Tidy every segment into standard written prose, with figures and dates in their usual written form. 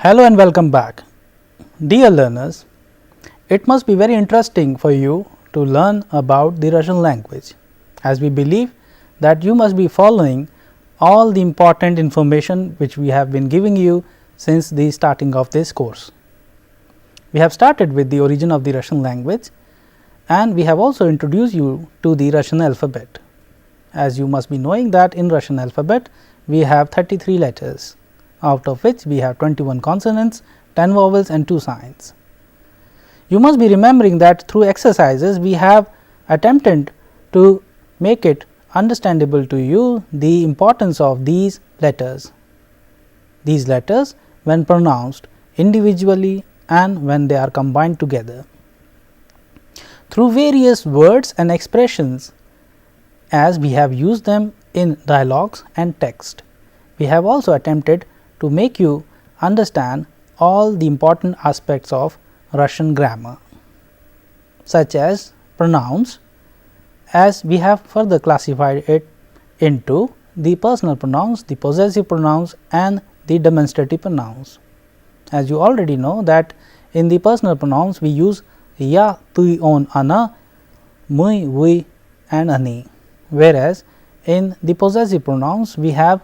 Hello and welcome back. Dear learners, it must be very interesting for you to learn about the Russian language, as we believe that you must be following all the important information which we have been giving you since the starting of this course. We have started with the origin of the Russian language and we have also introduced you to the Russian alphabet. As you must be knowing that in Russian alphabet we have 33 letters, out of which we have 21 consonants, 10 vowels and 2 signs. You must be remembering that through exercises we have attempted to make it understandable to you the importance of these letters. These letters when pronounced individually and when they are combined together. Through various words and expressions, as we have used them in dialogues and text, we have also attempted to make you understand all the important aspects of Russian grammar, such as pronouns, as we have further classified it into the personal pronouns, the possessive pronouns and the demonstrative pronouns. As you already know that in the personal pronouns we use ya, tu, on, ana, mui, we and ani, whereas in the possessive pronouns we have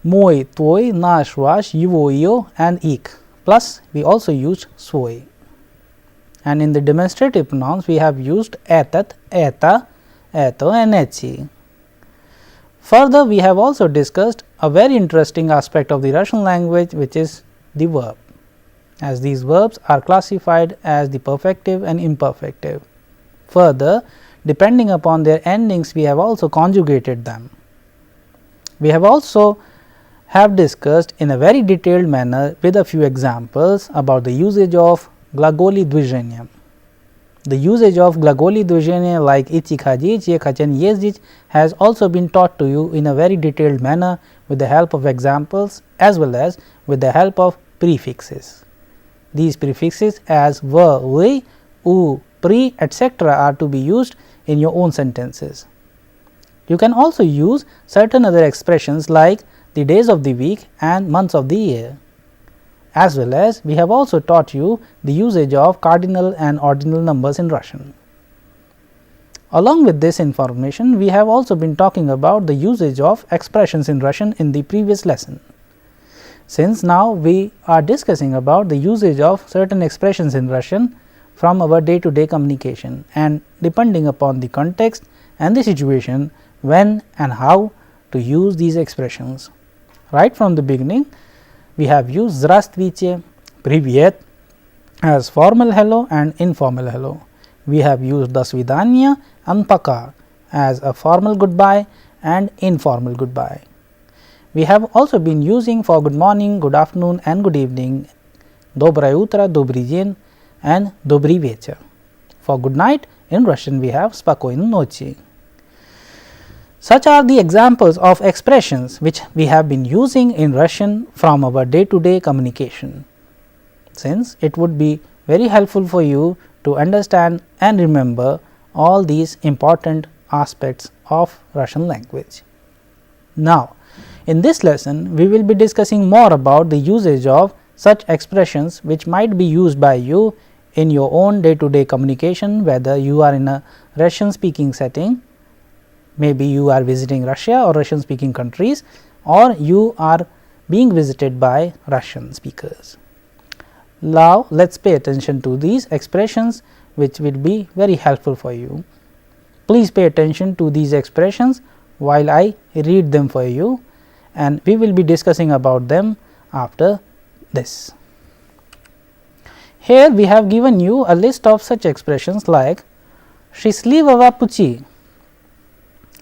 moi, toi, nash, vash, yivo, yo and ik, plus we also use swoi. And in the demonstrative pronouns we have used etat, eta, eto and echi. Further, we have also discussed a very interesting aspect of the Russian language, which is the verb, as these verbs are classified as the perfective and imperfective. Further, depending upon their endings, we have also conjugated them. We have also discussed in a very detailed manner with a few examples about the usage of glagoli движения. The usage of glagoli движения like идти, ходить, ехать and ездить has also been taught to you in a very detailed manner with the help of examples as well as with the help of prefixes. These prefixes as v, we, u, pri, etc. are to be used in your own sentences. You can also use certain other expressions like the days of the week and months of the year, as well as we have also taught you the usage of cardinal and ordinal numbers in Russian. Along with this information, we have also been talking about the usage of expressions in Russian in the previous lesson. Since now we are discussing about the usage of certain expressions in Russian from our day-to-day communication, and depending upon the context and the situation, when and how to use these expressions. Right from the beginning, we have used здравствуйте, привет as formal hello and informal hello. We have used до свидания and пока as a formal goodbye and informal goodbye. We have also been using for good morning, good afternoon and good evening доброе утро, добрый день and добрый вечер. For good night in Russian we have спокойной ночи. Such are the examples of expressions which we have been using in Russian from our day-to-day communication. Since it would be very helpful for you to understand and remember all these important aspects of Russian language. Now, in this lesson, we will be discussing more about the usage of such expressions which might be used by you in your own day-to-day communication, whether you are in a Russian speaking setting, maybe you are visiting Russia or Russian speaking countries, or you are being visited by Russian speakers. Now, let us pay attention to these expressions which will be very helpful for you. Please pay attention to these expressions while I read them for you, and we will be discussing about them after this. Here we have given you a list of such expressions like счастливого пути,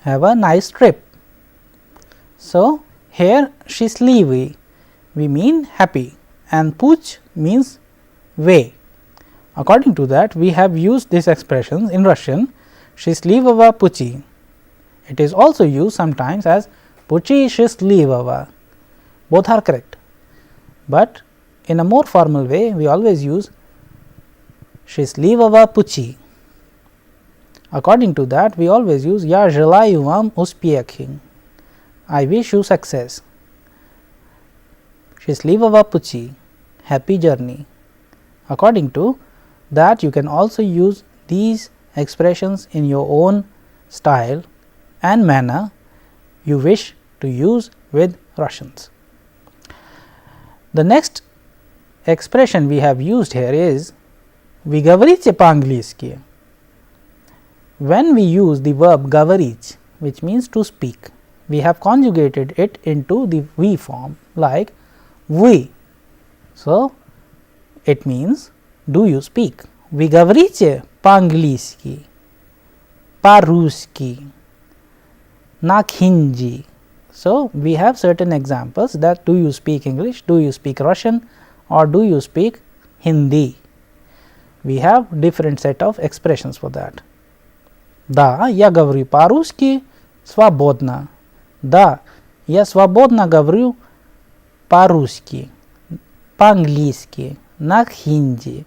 have a nice trip. So, here счастливый we mean happy and puch means way. According to that, we have used this expression in Russian счастливого пути. It is also used sometimes as пути счастливого. Both are correct, but in a more formal way we always use счастливого пути. According to that, we always use я желаю вам успехи. I wish you success. Счастливого пути, happy journey. According to that, you can also use these expressions in your own style and manner you wish to use with Russians. The next expression we have used here is вы говорите по-английски. When we use the verb говорить, which means to speak, we have conjugated it into the we form like вы. So, it means do you speak. Вы говорите по-английски, по-русски, на хинди. So, we have certain examples that do you speak English, do you speak Russian or do you speak Hindi. We have different set of expressions for that. Да, я говорю по-русски свободно. Да, я свободно говорю по-русски, по-английски, на хинди.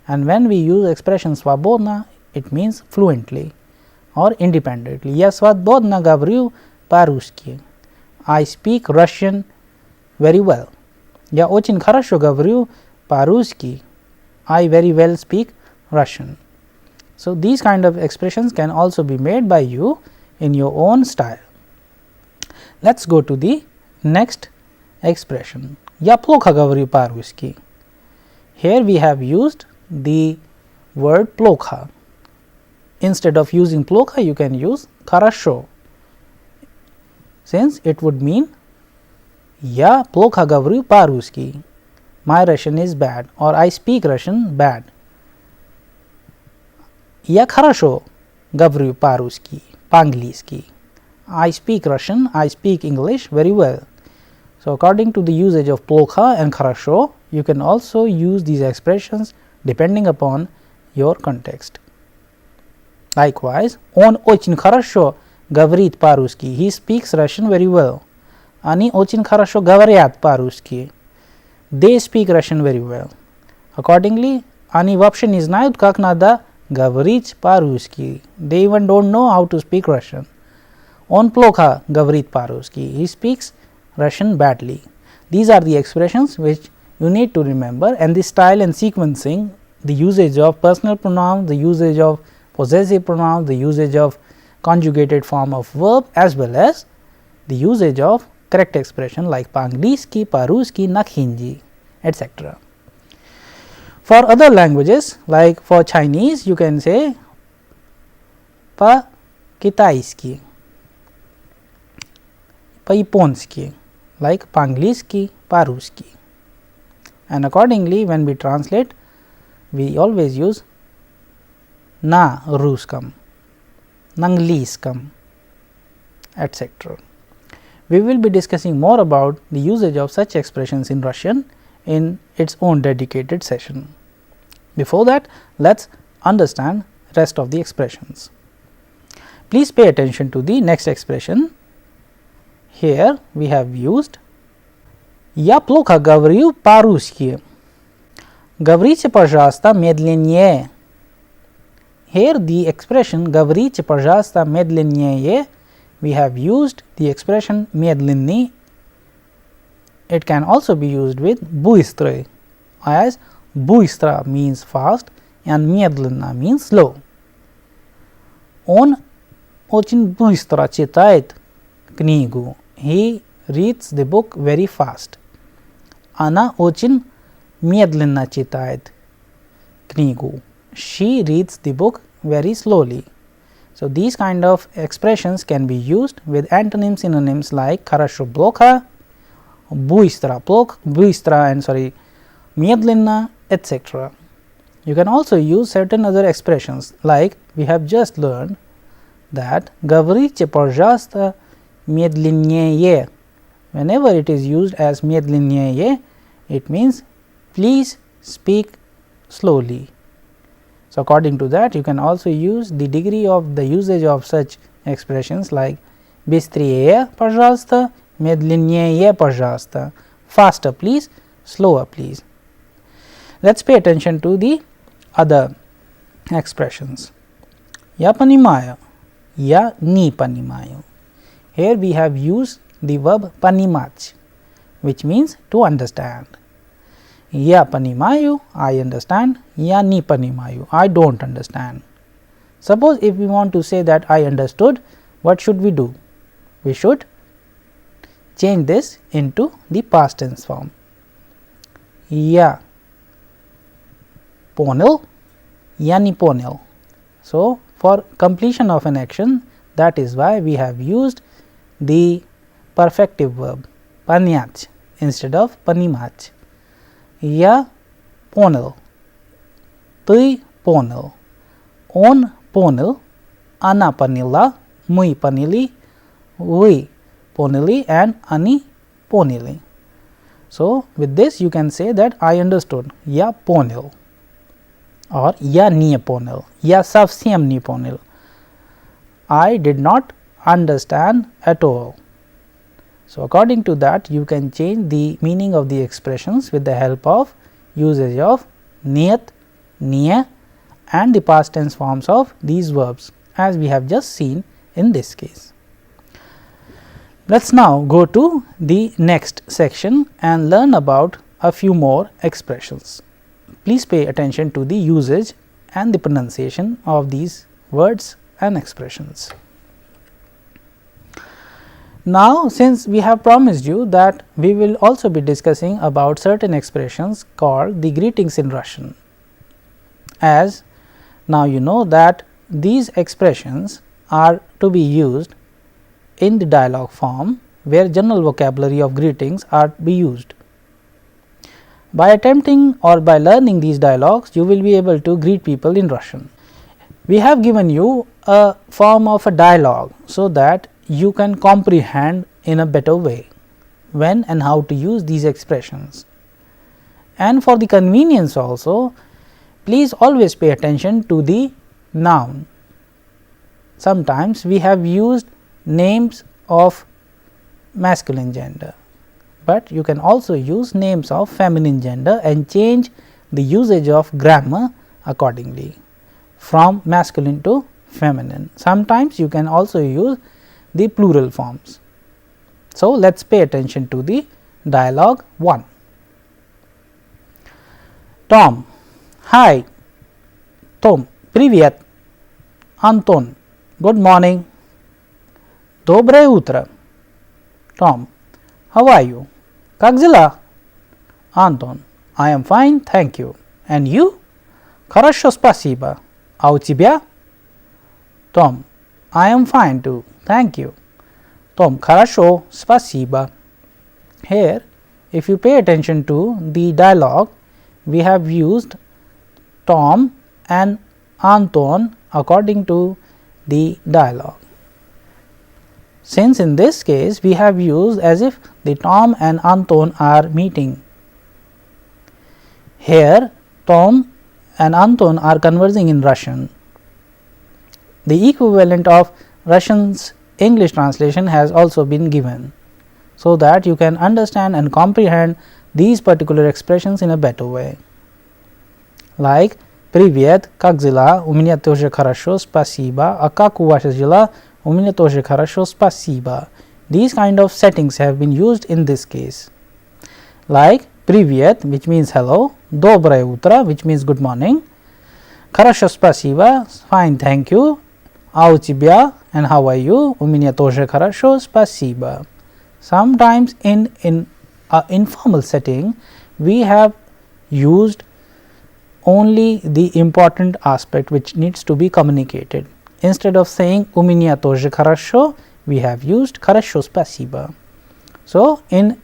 And when we use expression свободно, it means fluently or independently. Я свободно говорю по-русски. I speak Russian very well. Я очень хорошо говорю по-русски. I very well speak Russian. So, these kind of expressions can also be made by you in your own style. Let us go to the next expression. Я плохо говорю по-русски. Here we have used the word плохо. Instead of using плохо, you can use хорошо, since it would mean я плохо говорю по-русски. My Russian is bad or I speak Russian bad. Я хорошо говорю по-русски, по-английски. I speak Russian, I speak English very well. So, according to the usage of плохо and хорошо, you can also use these expressions depending upon your context. Likewise, он очень хорошо говорит по-русски. He speaks Russian very well. Они очень хорошо говорят по-русски. They speak Russian very well. Accordingly, они вообще не знают, как надо говорить по-русски. They even don't know how to speak Russian. Он плохо говорит по-русски. He speaks Russian badly. These are the expressions which you need to remember, and the style and sequencing, the usage of personal pronouns, the usage of possessive pronouns, the usage of conjugated form of verb, as well as the usage of correct expression like по-английски, по-русски, на хинди, etc. For other languages, like for Chinese, you can say по-китайски, по-японски, like по-английски, по-русски. And accordingly, when we translate, we always use на русском, на английском, etc. We will be discussing more about the usage of such expressions in Russian in its own dedicated session. Before that, let us understand rest of the expressions. Please pay attention to the next expression. Here we have used я плохо говорю по-русски. Говорите, пожалуйста, медленнее. Here the expression говорите, пожалуйста, медленнее, we have used the expression медленный. It can also be used with быстрый, as быстро means fast and медленно means slow. Он очень быстро читает книгу. He reads the book very fast. Она очень медленно читает книгу. She reads the book very slowly. So, these kind of expressions can be used with antonym synonyms like хорошо плохо, быстро медленно, etc. You can also use certain other expressions like we have just learned that говорите, пожалуйста, медленнее. Whenever it is used as медленнее, it means please speak slowly. So, according to that, you can also use the degree of the usage of such expressions like быстрее, пожалуйста, медленнее, пожалуйста, faster please, slower please. Let us pay attention to the other expressions. Я понимаю, я не понимаю. Here we have used the verb понимать. which means to understand. Я понимаю, I understand. Я не понимаю, I don't understand. Suppose if we want to say that I understood, what should we do? We should change this into the past tense form. Я понял, я не понял. So, for completion of an action, that is why we have used the perfective verb понять instead of понимать. Я понял, ты понял, он понял, она поняла, мы поняли, вы поняли and они поняли. So, with this you can say that I understood, я понял, or я не понял, я совсем не понял, I did not understand at all. So, according to that you can change the meaning of the expressions with the help of usage of нет, не and the past tense forms of these verbs, as we have just seen in this case. Let us now go to the next section and learn about a few more expressions. Please pay attention to the usage and the pronunciation of these words and expressions. Now, since we have promised you that we will also be discussing about certain expressions called the greetings in Russian, as now you know that these expressions are to be used in the dialogue form, where general vocabulary of greetings are to be used. By attempting or by learning these dialogues, you will be able to greet people in Russian. We have given you a form of a dialogue, so that you can comprehend in a better way when and how to use these expressions. And for the convenience also, please always pay attention to the noun. Sometimes we have used names of masculine gender, but you can also use names of feminine gender and change the usage of grammar accordingly from masculine to feminine. Sometimes you can also use the plural forms. So, let us pay attention to the dialogue 1. Tom: Hi. Tom: Привет. Anton: Good morning. Доброе утро. Tom: How are you? Как дела? Anton: I am fine, thank you. And you? Хорошо, спасибо. А у тебя? Tom: I am fine too, thank you. Tom: Хорошо, спасибо. Here, if you pay attention to the dialogue, we have used Tom and Anton according to the dialogue. Since in this case we have used as if the Tom and Anton are meeting. Here Tom and Anton are conversing in Russian. The equivalent of Russian's English translation has also been given, so that you can understand and comprehend these particular expressions in a better way. Like Привет, как дела? У меня тоже хорошо, спасибо. А как у вас дела? У меня тоже хорошо, спасибо. These kind of settings have been used in this case. Like Привет, which means hello, Доброе утро, which means good morning, Хорошо, спасибо, fine, thank you, А у тебя, and how are you? У меня тоже хорошо, спасибо. Sometimes in an informal setting, we have used only the important aspect which needs to be communicated. Instead of saying у меня тоже хорошо, we have used хорошо, спасибо. So, in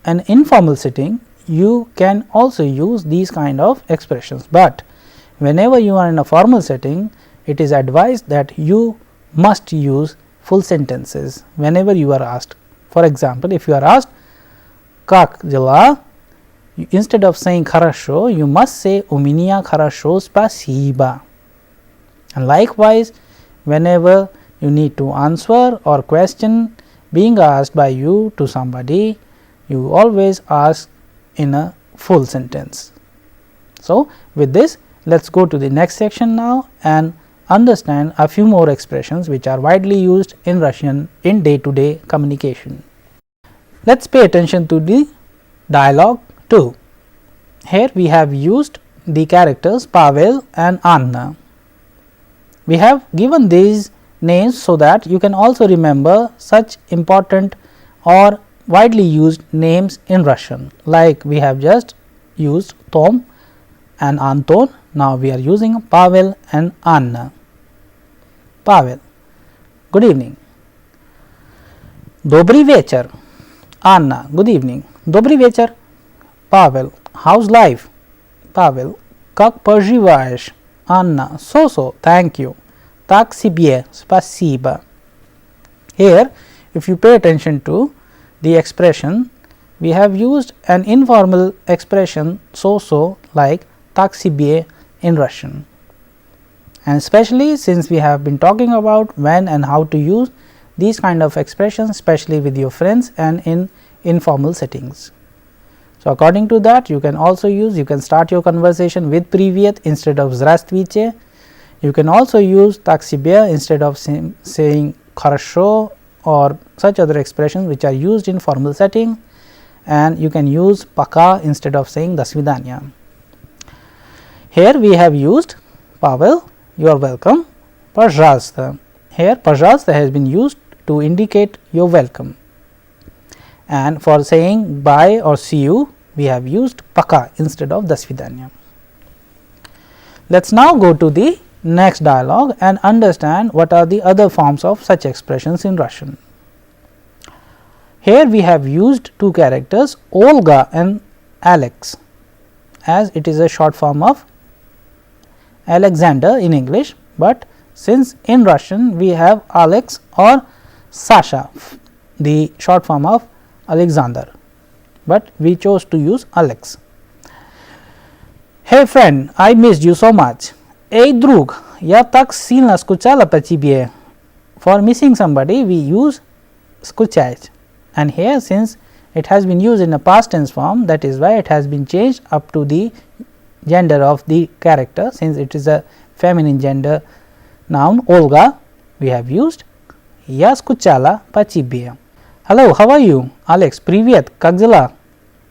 an informal setting, you can also use these kind of expressions, but whenever you are in a formal setting, it is advised that you must use full sentences whenever you are asked. For example, if you are asked как дела, instead of saying хорошо, you must say у меня хорошо, спасибо. And likewise, whenever you need to answer or question being asked by you to somebody, you always ask in a full sentence. So, with this, let us go to the next section now and understand a few more expressions which are widely used in Russian in day-to-day communication. Let us pay attention to the dialogue 2. Here we have used the characters Pavel and Anna. We have given these names so that you can also remember such important or widely used names in Russian, like we have just used Tom and Anton. Now we are using Pavel and Anna. Pavel, good evening. Dobry вечер. Anna, good evening. Dobry вечер. Pavel, how's life? Pavel, как поживаешь? Anna, so, thank you. Так себе, спасибо. Here, if you pay attention to the expression, we have used an informal expression so like tak себе in Russian. And especially since we have been talking about when and how to use these kind of expressions, especially with your friends and in informal settings. So, according to that, you can also use, you can start your conversation with привет instead of здравствуйте. You can also use так себе instead of saying хорошо or such other expressions which are used in formal setting, and you can use пока instead of saying до свидания. Here we have used Pavel, you are welcome. Пожалуйста. Here пожалуйста has been used to indicate your welcome. And for saying bye or see you, we have used пока instead of до свидания. Let us now go to the next dialogue and understand what are the other forms of such expressions in Russian. Here we have used two characters Olga and Alex, as it is a short form of Alexander in English, but since in Russian we have Alex or Sasha, the short form of Alexander, but we chose to use Alex. Hey friend, I missed you so much. Эй друг, я так сильно скучала по тебе. For missing somebody we use скучать, and here since it has been used in a past tense form, that is why it has been changed up to the gender of the character. Since it is a feminine gender noun Olga, we have used я скучала по тебе. Hello, how are you? Alex, привет, как дела?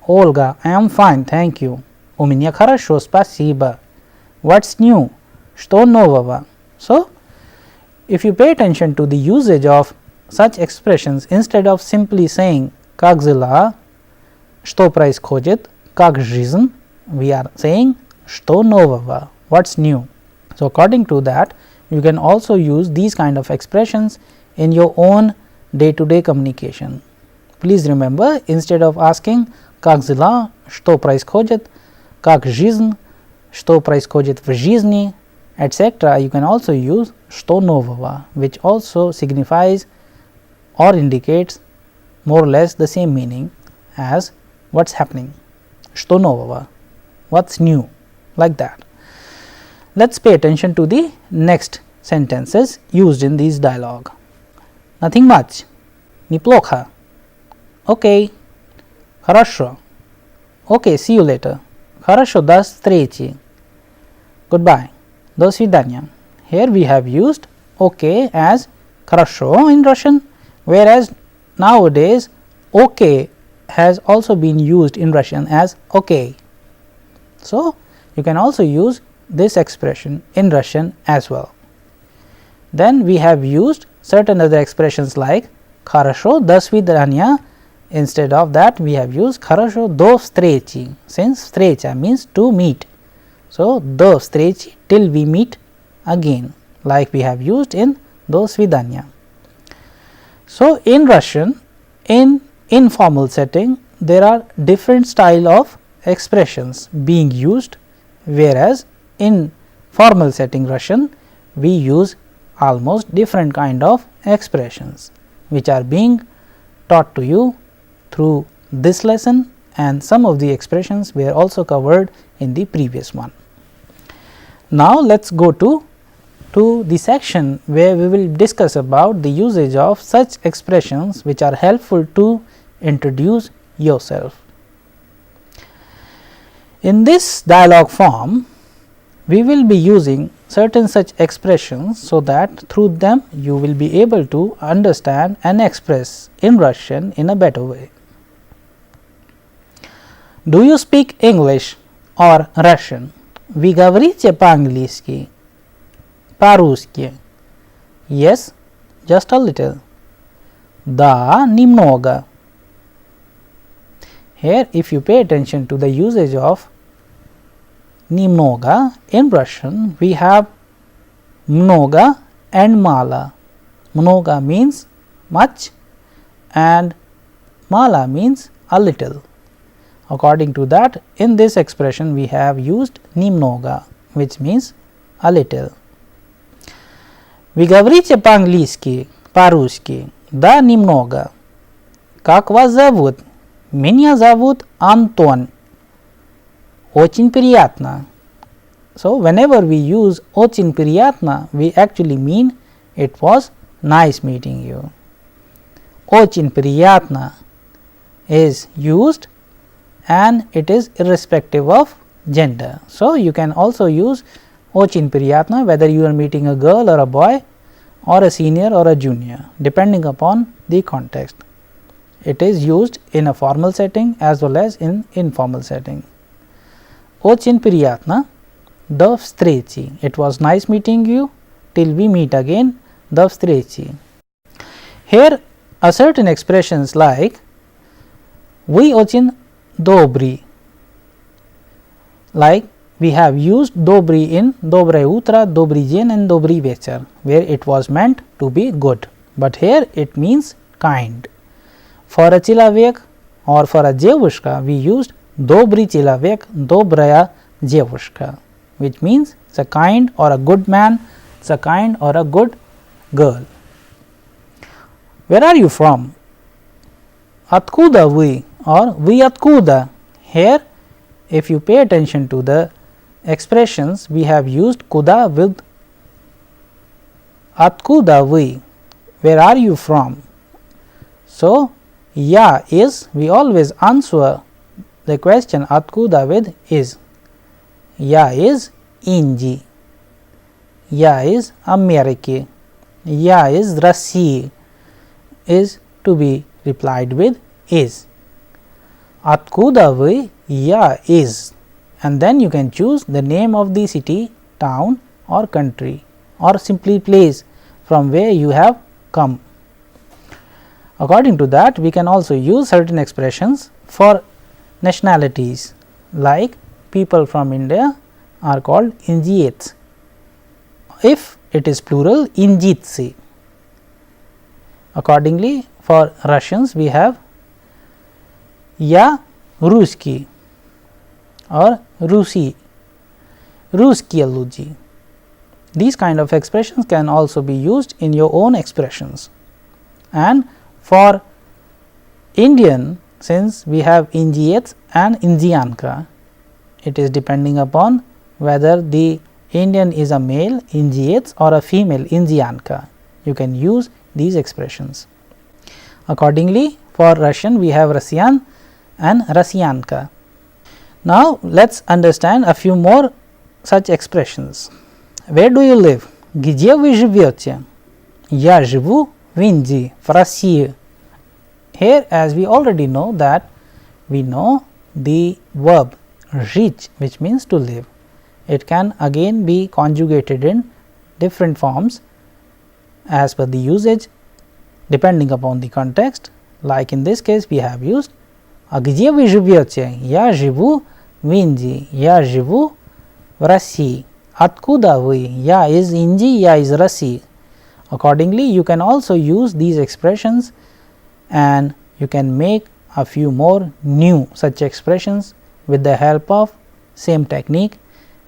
Olga, I am fine, thank you. У меня хорошо, спасибо. What's new? Что нового? So, if you pay attention to the usage of such expressions, instead of simply saying как дела, что происходит, как жизнь, we are saying что нового, what's new. So, according to that, you can also use these kind of expressions in your own day-to-day communication. Please remember, instead of asking как дела, что происходит, как жизнь, что происходит в жизни, etc., you can also use что нового, which also signifies or indicates more or less the same meaning as what's happening, что нового, what's new, like that. Let's pay attention to the next sentences used in this dialogue. Nothing much, неплохо, okay, хорошо, okay, see you later, хорошо, до встречи, goodbye, до свидания. Here we have used okay as хорошо in Russian, whereas nowadays okay has also been used in Russian as okay. So, you can also use this expression in Russian as well. Then we have used certain other expressions like хорошо, до свидания. Instead of that, we have used хорошо, до встречи, since встреча means to meet. So, до встречи, till we meet again, like we have used in до свидания. So, in Russian, in informal setting, there are different style of expressions being used, whereas in formal setting Russian, we use almost different kind of expressions, which are being taught to you through this lesson, and some of the expressions were also covered in the previous one. Now, let us go to the section where we will discuss about the usage of such expressions which are helpful to introduce yourself. In this dialogue form, we will be using certain such expressions so that through them you will be able to understand and express in Russian in a better way. Do you speak English or Russian? Вы говорите по-английски? По-русски? Yes, just a little. Да, немного. Here, if you pay attention to the usage of немного in Russian, we have много and mala. Много means much and mala means a little. According to that, in this expression we have used немного, which means a little. Вы говорите по-английски, по-русски? Да, немного. Как вас зовут? Меня зовут Антон. Очень приятно. So, whenever we use очень приятно, we actually mean it was nice meeting you. Очень приятно is used and it is irrespective of gender. So, you can also use очень приятно whether you are meeting a girl or a boy or a senior or a junior, depending upon the context. It is used in a formal setting as well as in informal setting. Очень приятно, до встречи. It was nice meeting you, till we meet again, до встречи. Here are certain expressions like вы очень добрый. Like we have used добрый in доброе утро, добрый день and добрый вечер, where it was meant to be good, but here it means kind. For a человек or for a девушка, we used добрый человек, добрая девушка, which means it's a kind or a good man, it's a kind or a good girl. Where are you from? Откуда вы or вы откуда? Here, if you pay attention to the expressions, we have used куда with откуда вы. Where are you from? So, ya is, we always answer the question откуда with is. Ya is India. Ya is America. Ya is Russia is to be replied with is. Откуда вы? Ya is, and then you can choose the name of the city, town or country or simply place from where you have come. According to that, we can also use certain expressions for nationalities, like people from India are called Indiets. If it is plural, Inditsi. Accordingly, for Russians we have Ya Ruski or Rusi, Ruskiye luji. These kind of expressions can also be used in your own expressions. And for Indian, since we have Indiets and Indianka, it is depending upon whether the Indian is a male Indiets or a female Indianka. You can use these expressions. Accordingly, for Russian we have Russian and Russianka. Now, let us understand a few more such expressions. Where do you live? Где вы живете? Я живу в Индии, в России. Here, as we already know that we know the verb жить, which means to live. It can again be conjugated in different forms as per the usage depending upon the context. Like in this case, we have used А где вы живете? Я живу в Индии. Я живу в России. Откуда вы? Я из Индии, я из России. Accordingly, you can also use these expressions and you can make a few more new such expressions with the help of same technique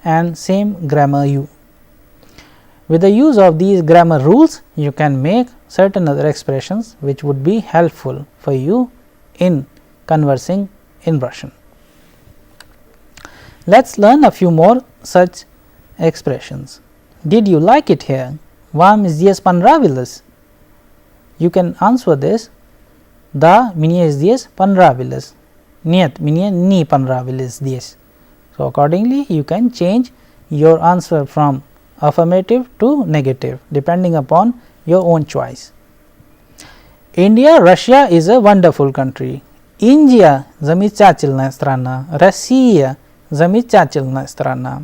and same grammar use. With the use of these grammar rules, you can make certain other expressions which would be helpful for you in conversing in Russian. Let us learn a few more such expressions. Did you like it here? Вам здесь понравилось? You can answer this. Да, мне здесь понравилось. Нет, мне не понравилось здесь. So, accordingly, you can change your answer from affirmative to negative depending upon your own choice. India, Russia is a wonderful country. India замечательная страна, Россия замечательная страна.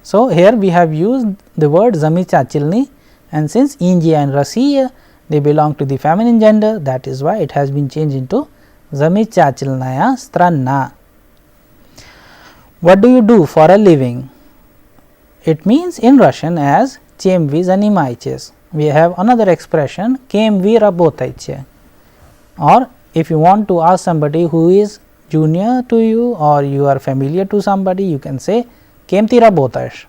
So, here we have used the word замечательный, and since India and Russia they belong to the feminine gender, that is why it has been changed into замечательная страна. What do you do for a living? It means in Russian as чем вы занимаетесь. We have another expression кем вы работаете. Or if you want to ask somebody who is junior to you or you are familiar to somebody, you can say кем ты работаешь.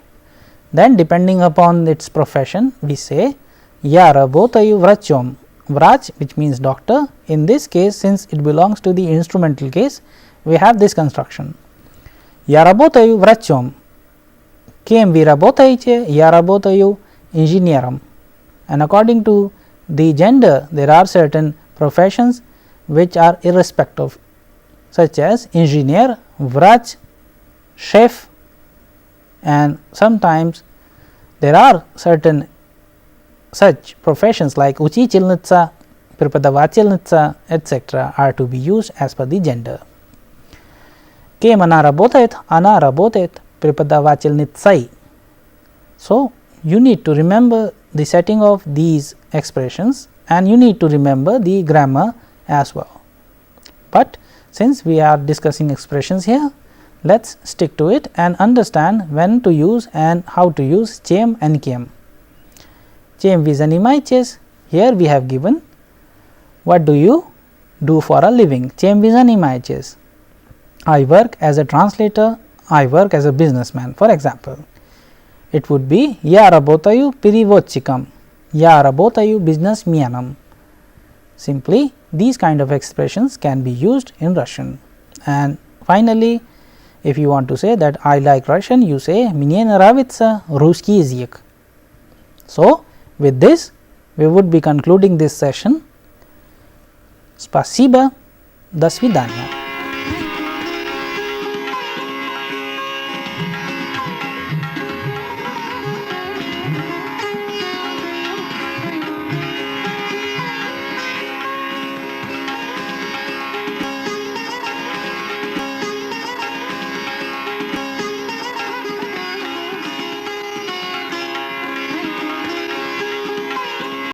Then depending upon its profession, we say я работаю врачом. Vrach, which means doctor. In this case, since it belongs to the instrumental case, we have this construction. Я работаю врачом. Кем вы работаете? Я работаю инженером. And according to the gender, there are certain professions which are irrespective, such as engineer, vrach, chef, and sometimes there are certain such professions like учительница, преподавательница, etc. are to be used as per the gender. Кем она работает преподавательницей. So, you need to remember the setting of these expressions and you need to remember the grammar as well. But since we are discussing expressions here, let us stick to it and understand when to use and how to use чем and кем. Чем вы занимаетесь? Here we have given what do you do for a living. Чем вы занимаетесь? I work as a translator, I work as a businessman, for example. It would be я работаю переводчиком, я работаю бизнесменом. Simply these kind of expressions can be used in Russian. And finally, if you want to say that I like Russian, you say мне нравится русский язык. So, with this we would be concluding this session. Спасибо, до свидания.